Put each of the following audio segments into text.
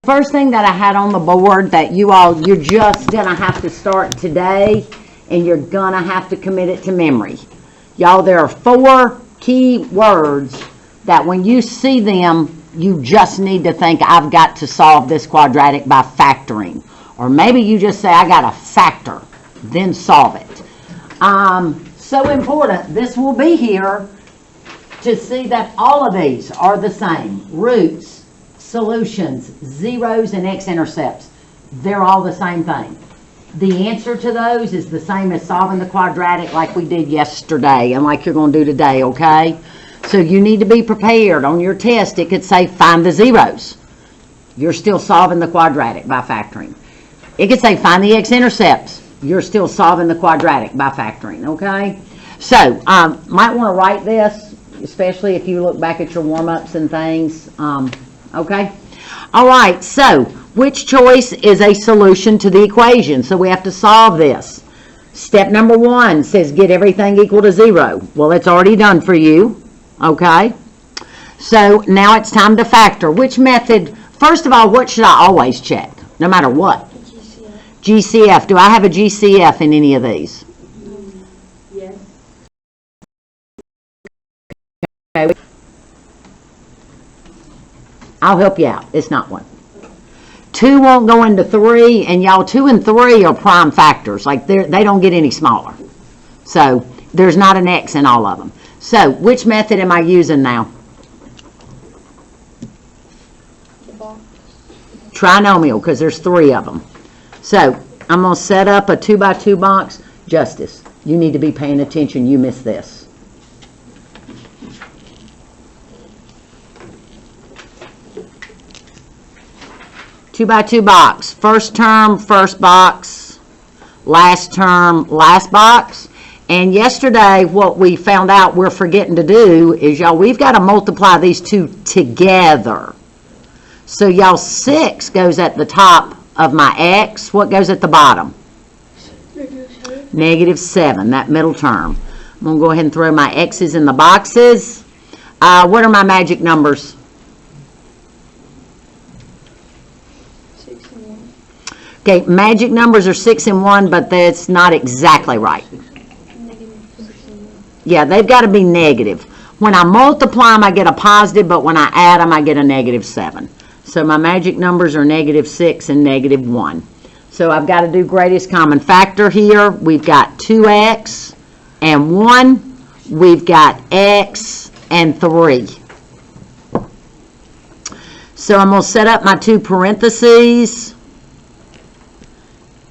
First thing that I had on the board that you're just gonna have to start today, and you're gonna have to commit it to memory. Y'all, there are 4 key words that when you see them, you just need to think, I've got to solve this quadratic by factoring. Or maybe you just say, I got to factor, then solve it. So important. This will be here to see that all of these are the same. Roots, solutions, zeros, and x-intercepts. They're all the same thing. The answer to those is the same as solving the quadratic like we did yesterday and like you're going to do today, okay? So you need to be prepared. On your test, it could say find the zeros. You're still solving the quadratic by factoring. It could say find the x-intercepts. You're still solving the quadratic by factoring, okay? So, might want to write this, especially if you look back at your warm-ups and things, okay? All right, so which choice is a solution to the equation? So we have to solve this. Step number 1 says get everything equal to 0. Well, it's already done for you, okay? So now it's time to factor. Which method? First of all, what should I always check, no matter what? GCF. Do I have a GCF in any of these? Yes. Okay. I'll help you out. It's not one. 2 won't go into 3, and y'all, 2 and 3 are prime factors. Like they don't get any smaller. So there's not an X in all of them. So which method am I using now? Trinomial, because there's 3 of them. So I'm going to set up a 2 by 2 box. Justice, you need to be paying attention. You missed this. Two by 2 box. First term, first box. Last term, last box. And yesterday, what we found out we're forgetting to do is, y'all, we've got to multiply these 2 together. So, y'all, 6 goes at the top of my X. What goes at the bottom? -7, that middle term. I'm going to go ahead and throw my X's in the boxes. What are my magic numbers? 6 and 1. Okay, magic numbers are 6 and 1, but that's not exactly right. Yeah, they've got to be negative. When I multiply them, I get a positive, but when I add them, I get a -7. So my magic numbers are -6 and -1. So I've got to do greatest common factor here. We've got 2x and 1. We've got x and 3. So I'm going to set up my 2 parentheses.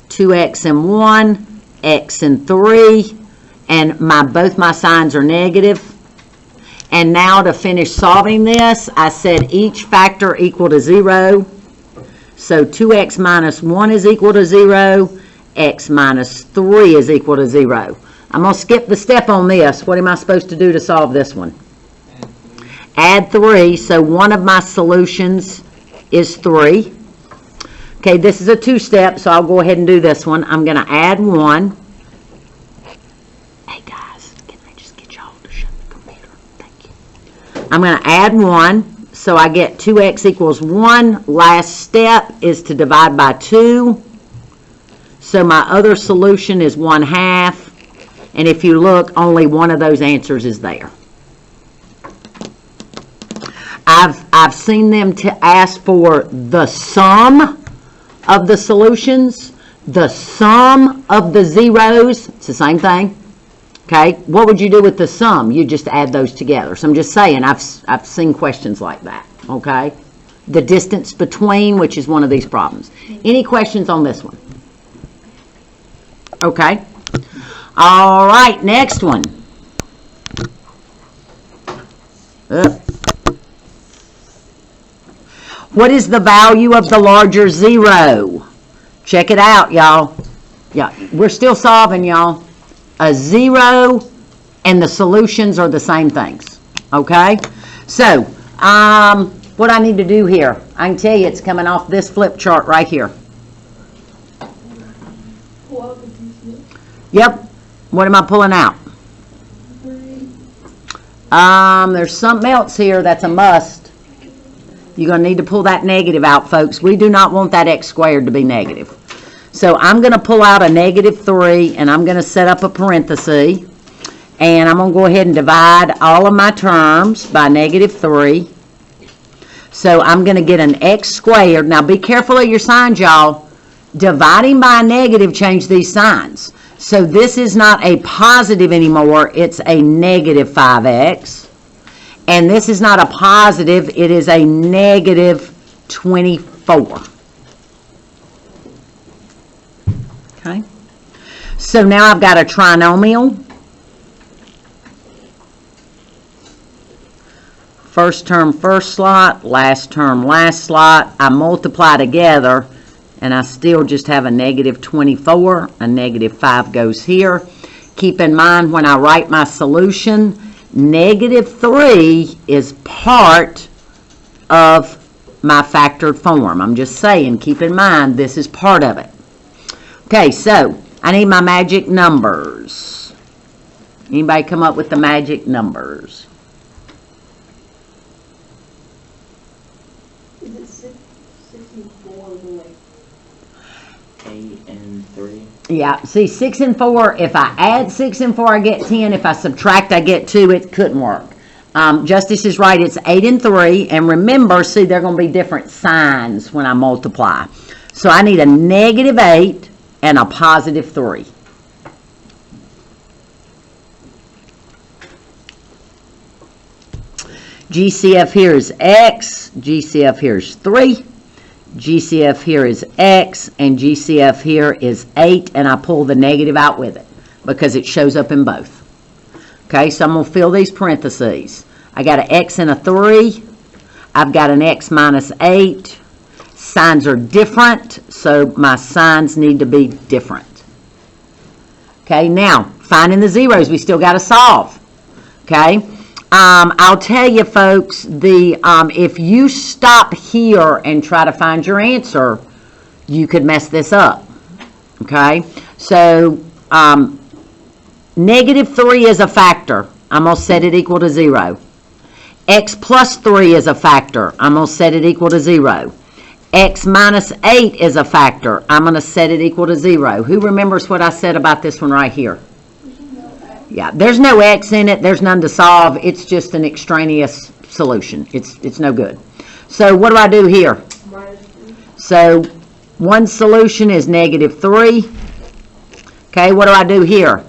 2x and 1, x and 3. And both my signs are negative. And now to finish solving this, I said each factor equal to 0. So 2x minus 1 is equal to 0. X minus 3 is equal to 0. I'm going to skip the step on this. What am I supposed to do to solve this one? Add 3. So one of my solutions is 3. Okay, this is a 2-step, so I'll go ahead and do this one. I'm going to add 1. I'm going to add 1, so I get 2x equals 1. Last step is to divide by 2. So my other solution is 1/2. And if you look, only one of those answers is there. I've seen them to ask for the sum of the solutions, the sum of the zeros. It's the same thing. Okay, what would you do with the sum? You just add those together. So I'm just saying, I've seen questions like that, okay? The distance between, which is one of these problems. Any questions on this one? Okay. All right, next one. What is the value of the larger 0? Check it out, y'all. Yeah, we're still solving, y'all. A 0 and the solutions are the same things, okay? So, what I need to do here, I can tell you it's coming off this flip chart right here. Yep. What am I pulling out? There's something else here that's a must. You're going to need to pull that negative out, folks. We do not want that x squared to be negative. So I'm going to pull out a -3, and I'm going to set up a parenthesis. And I'm going to go ahead and divide all of my terms by -3. So I'm going to get an x squared. Now be careful of your signs, y'all. Dividing by a negative change these signs. So this is not a positive anymore. It's a -5x. And this is not a positive. It is a -24. Okay. So now I've got a trinomial. First term, first slot, last term, last slot. I multiply together, and I still just have a -24. A -5 goes here. Keep in mind when I write my solution, -3 is part of my factored form. I'm just saying, keep in mind, this is part of it. Okay, so I need my magic numbers. Anybody come up with the magic numbers? Is it 64 like 8 and 3. Yeah, see, 6 and 4, if I add 6 and 4, I get 10. If I subtract, I get 2. It couldn't work. Justice is right, it's 8 and 3. And remember, see, they're going to be different signs when I multiply. So I need a -8 and a +3. GCF here is x, GCF here is 3, GCF here is x, and GCF here is 8, and I pull the negative out with it because it shows up in both. Okay, so I'm going to fill these parentheses. I got an x and a 3. I've got an x minus 8. Signs are different, so my signs need to be different. Okay, now, finding the zeros, we still got to solve. Okay, I'll tell you, folks, if you stop here and try to find your answer, you could mess this up. Okay, so -3 is a factor. I'm going to set it equal to 0. X plus 3 is a factor. I'm going to set it equal to 0. X minus 8 is a factor. I'm going to set it equal to 0. Who remembers what I said about this one right here? Yeah, there's no x in it. There's none to solve. It's just an extraneous solution. It's no good. So what do I do here? So one solution is -3. Okay, what do I do here?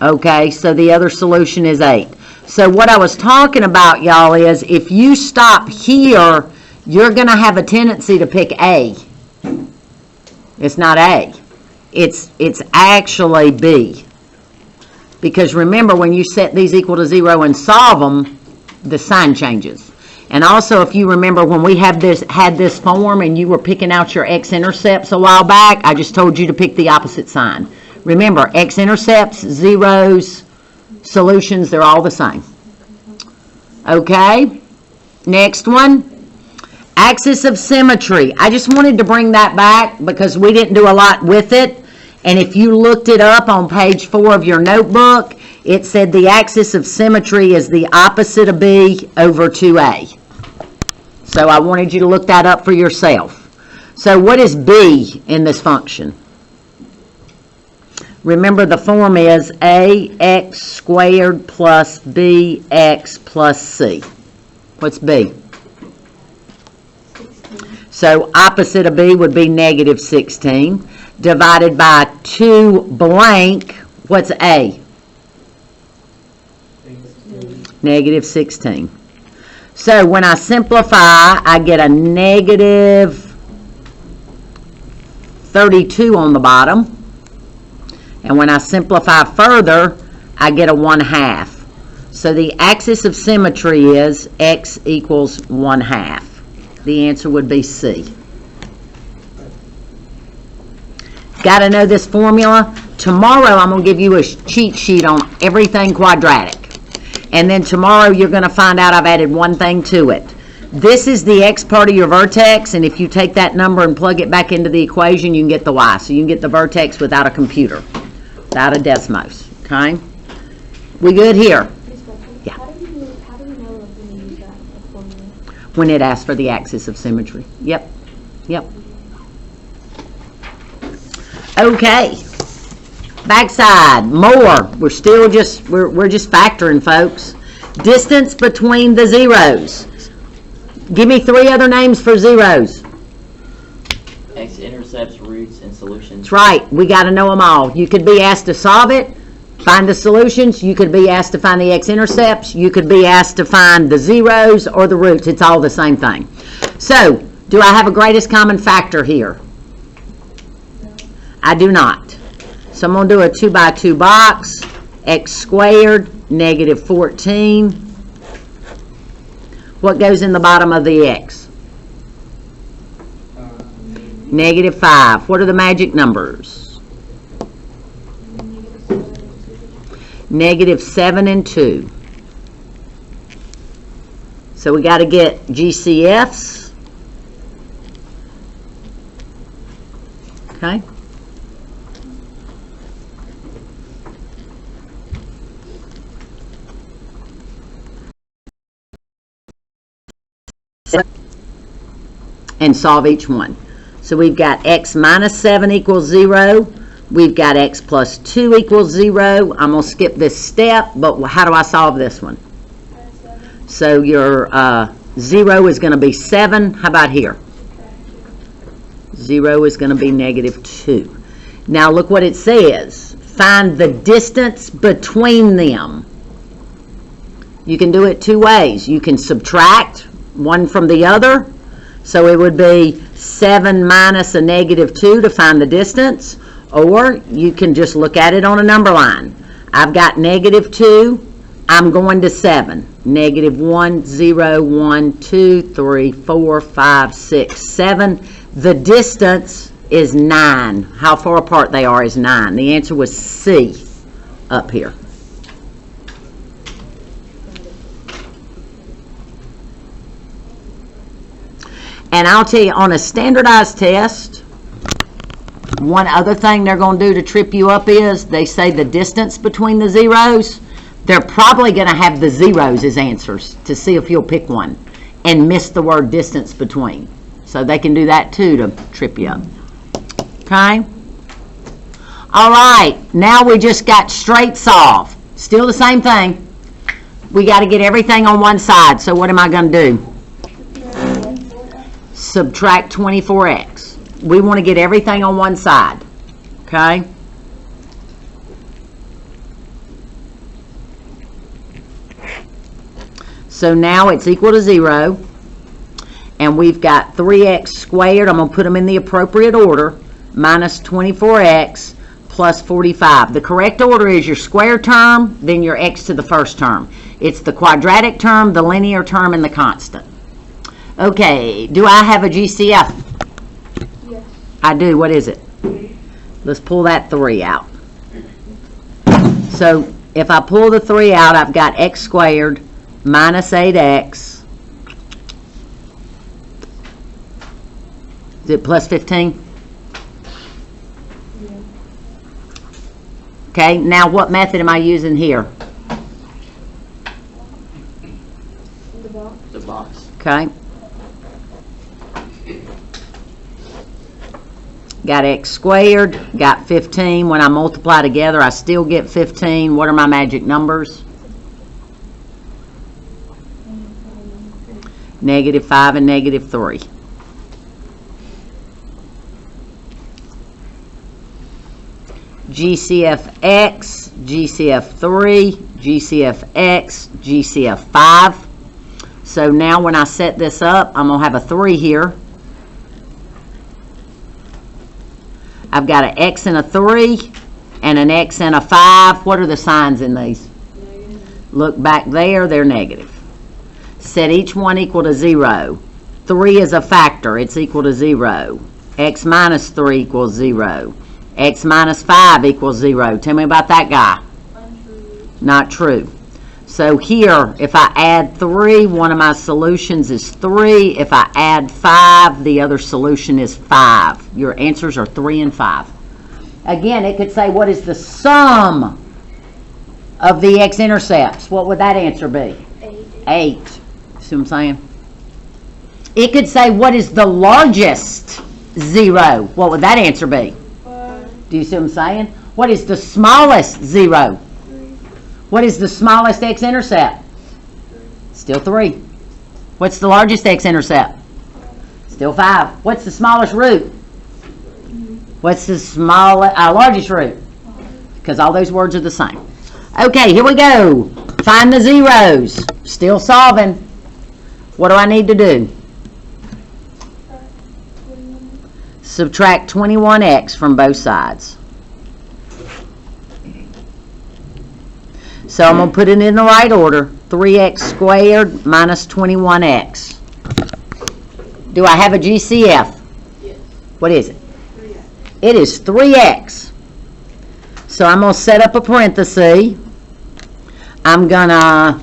Okay, so the other solution is 8. So what I was talking about, y'all, is if you stop here, you're going to have a tendency to pick A. It's not A. It's actually B. Because remember, when you set these equal to 0 and solve them, the sign changes. And also, if you remember when we had this form and you were picking out your x-intercepts a while back, I just told you to pick the opposite sign. Remember, x-intercepts, zeros, solutions, they're all the same. Okay, next one. Axis of symmetry. I just wanted to bring that back because we didn't do a lot with it. And if you looked it up on page 4 of your notebook, it said the axis of symmetry is the opposite of B over 2A. So I wanted you to look that up for yourself. So what is B in this function? Remember, the form is ax squared plus bx plus c. What's B? 16. So opposite of B would be -16. Divided by 2 blank, what's A? -16. So when I simplify, I get a -32 on the bottom. And when I simplify further, I get a 1/2. So the axis of symmetry is x equals 1/2. The answer would be C. Got to know this formula? Tomorrow I'm going to give you a cheat sheet on everything quadratic. And then tomorrow you're going to find out I've added one thing to it. This is the x part of your vertex, and if you take that number and plug it back into the equation, you can get the y. So you can get the vertex without a computer, without a Desmos. Okay? We good here? Yeah. How do you when it asks for the axis of symmetry. Yep, yep. Okay, backside, more. We're still just, we're just factoring, folks. Distance between the zeros. Give me 3 other names for zeros. X-intercepts, roots, and solutions. That's right, we got to know them all. You could be asked to solve it, find the solutions. You could be asked to find the x-intercepts. You could be asked to find the zeros or the roots. It's all the same thing. So, do I have a greatest common factor here? I do not. So I'm going to do a 2 by 2 box. X squared, negative 14. What goes in the bottom of the x? Negative 5. What are the magic numbers? Negative 7 and 2. So we got to get GCFs. Okay. And solve each one. So we've got x minus 7 equals 0. We've got x plus 2 equals 0. I'm going to skip this step, but how do I solve this one? So your 0 is going to be 7. How about here? 0 is going to be negative 2. Now look what it says. Find the distance between them. You can do it 2 ways. You can subtract one from the other. So it would be 7 minus a negative 2 to find the distance. Or you can just look at it on a number line. I've got negative 2. I'm going to 7. Negative 1, 0, 1, 2, 3, 4, 5, 6, 7. The distance is 9. How far apart they are is 9. The answer was C up here. And I'll tell you, on a standardized test, one other thing they're going to do to trip you up is they say the distance between the zeros. They're probably going to have the zeros as answers to see if you'll pick one and miss the word distance between. So they can do that too to trip you up. Okay? All right, now we just got straight solve. Still the same thing. We got to get everything on one side. So what am I going to do? Subtract 24x. We want to get everything on one side. Okay? So now it's equal to 0. And we've got 3x squared. I'm going to put them in the appropriate order. Minus 24x plus 45. The correct order is your square term, then your x to the first term. It's the quadratic term, the linear term, and the constant. Okay, do I have a GCF? Yes. I do. What is it? Let's pull that 3 out. So if I pull the 3 out, I've got x squared minus 8x. Is it plus 15? Yeah. Okay, now what method am I using here? The box. The box. Okay. Got x squared, got 15. When I multiply together, I still get 15. What are my magic numbers? Negative 5 and negative 3. GCF-X, GCF-3, GCF-X, GCF-5. So now when I set this up, I'm going to have a 3 here. I've got an X and a 3 and an X and a 5. What are the signs in these? Negative. Look back there, they're negative. Set each one equal to 0. 3 is a factor, it's equal to 0. X minus 3 equals 0. X minus 5 equals 0. Tell me about that guy. Untrue. Not true. So here, if I add 3, one of my solutions is 3. If I add 5, the other solution is 5. Your answers are 3 and 5. Again, it could say, what is the sum of the x-intercepts? What would that answer be? 8. 8. see what I'm saying? It could say, what is the largest zero? What would that answer be? 5, Do you see what I'm saying? What is the smallest zero? 3, What is the smallest x-intercept? Still 3. What's the largest x-intercept? Still 5. What's the smallest root? What's the largest root? Because all those words are the same. Okay, here we go. Find the zeros. Still solving. What do I need to do? 21, Subtract 21x from both sides. So I'm going to put it in the right order. 3x squared minus 21x. Do I have a GCF? yes, What is it? 3x, It is 3x. So I'm going to set up a parenthesis. I'm going to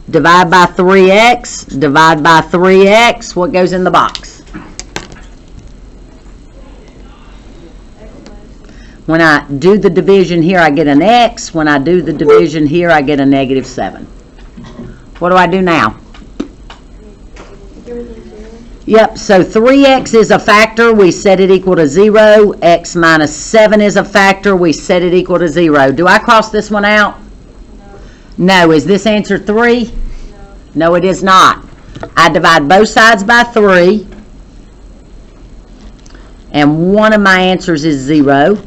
divide by 3x, divide by 3x. What goes in the box? x minus When I do the division here, I get an x. When I do the division here, I get a negative 7. What do I do now? everything 0, Yep, so 3x is a factor, we set it equal to 0. X minus 7 is a factor, we set it equal to 0. Do I cross this one out? no, No. Is this answer 3? no, No, it is not. I divide both sides by 3. And one of my answers is 0.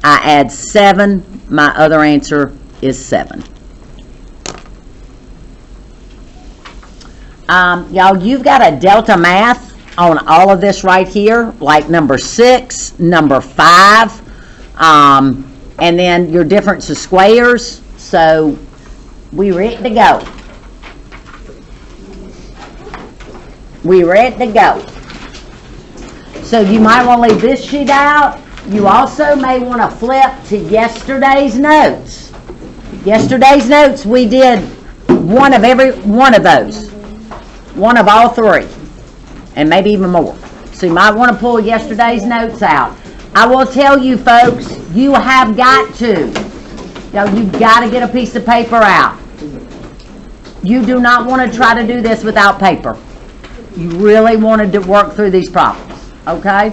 I add 7. My other answer is 7. Y'all, you've got a delta math on all of this right here, like number 6, number 5, and then your difference of squares. So we ready to go. We ready to go. So you might want to leave this sheet out. You also may want to flip to yesterday's notes. Yesterday's notes, we did one of every one of those. One of all 3. And maybe even more. So you might want to pull yesterday's notes out. I will tell you folks, you have got to. You've got to get a piece of paper out. You do not want to try to do this without paper. You really wanted to work through these problems. Okay?